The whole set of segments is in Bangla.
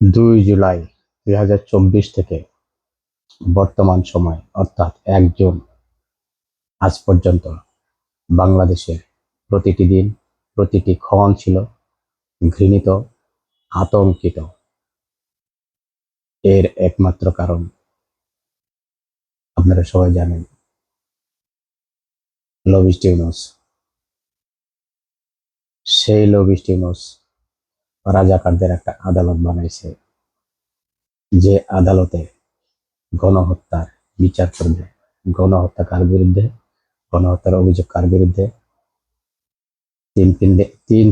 2 জুলাই 2024 থেকে বর্তমান সময় অর্থাৎ 1 জুন আজ পর্যন্ত বাংলাদেশের প্রতিটি দিন, প্রতিটি ক্ষণ ছিল ঘৃণিত, আতঙ্কিত। এর একমাত্র কারণ আপনারা সবাই জানেন, লবিস্ট ইউনূস। সেই লবিস্ট ইউনূস রাজাকারদের একটা আদালত বানাইছে, যে আদালতে গণহত্যার বিচার করবে। গণহত্যা কার বিরুদ্ধে? গণহত্যার অভিযোগ কার বিরুদ্ধে?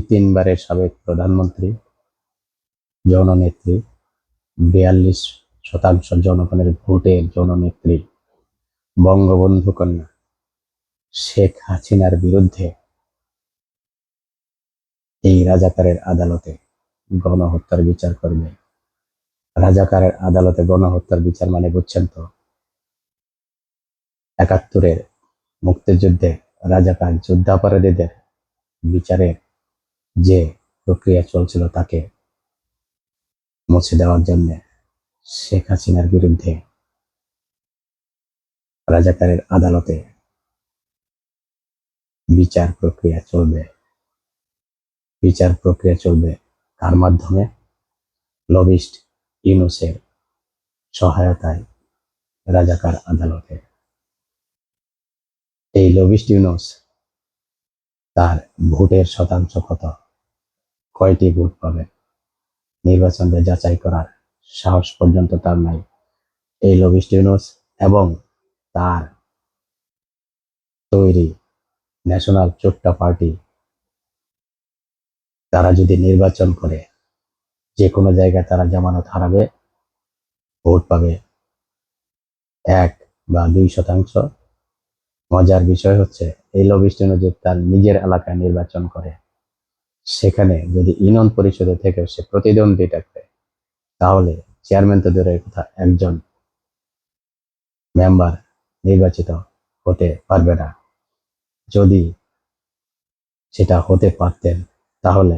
তিনবারের সাবেক প্রধানমন্ত্রী, জননেত্রী, 42% জনগণের ভোটের জননেত্রী, বঙ্গবন্ধু কন্যা শেখ হাসিনার বিরুদ্ধে এই রাজাকারের আদালতে গণহত্যার বিচার করবে। রাজাকারের আদালতে গণহত্যার বিচার মানে বুঝছেন তো? 71-এর মুক্তিযুদ্ধে রাজাকার যুদ্ধাপরাধীদের বিচারের যে প্রক্রিয়া চলছিল তাকে মুছে দেওয়ার জন্য শেখ হাসিনার বিরুদ্ধে রাজাকারের আদালতে বিচার প্রক্রিয়া চলবে। বিচার প্রক্রিয়া চলবে কার মাধ্যমে? লবিস্ট ইউনূসের সহায়তায় রাজাকার আদালতে। এই লবিস্ট ইউনূস তার ভোটের শতাংশ কত, কয়টি ভোট পাবে, নির্বাচনকে যাচাই করার সাহস পর্যন্ত তার নাই। এই লবিস্ট ইউনূস এবং তার তৈরি ন্যাশনাল চোট্টা পার্টি, তারা যদি নির্বাচন করে যে কোনো জায়গায় তারা জামানত হারাবে, ভোট পাবে 1 বা 2%। মজার বিষয় হচ্ছে, এই লবিস্ট ইউনূস তার নিজের এলাকায় নির্বাচন করে, সেখানে যদি ইউনিয়ন পরিষদে থেকে সে প্রতিদ্বন্দ্বিতা করে, তাহলে চেয়ারম্যান তো দূরের কথা, একজন মেম্বার নির্বাচিত হতে পারবে না। যদি সেটা হতে পারতেন, তাহলে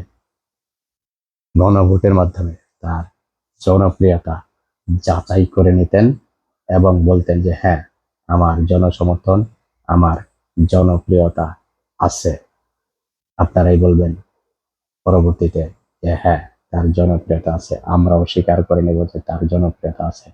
গণভোটের মাধ্যমে তার জনপ্রিয়তা যাচাই করে নিতেন এবং বলতেন যে হ্যাঁ, আমার জনসমর্থন, আমার জনপ্রিয়তা আছে। আপনারাই বলবেন পরবর্তীতে যে হ্যাঁ, তার জনপ্রিয়তা আছে, আমরাও স্বীকার করে নেব যে তার জনপ্রিয়তা আছে।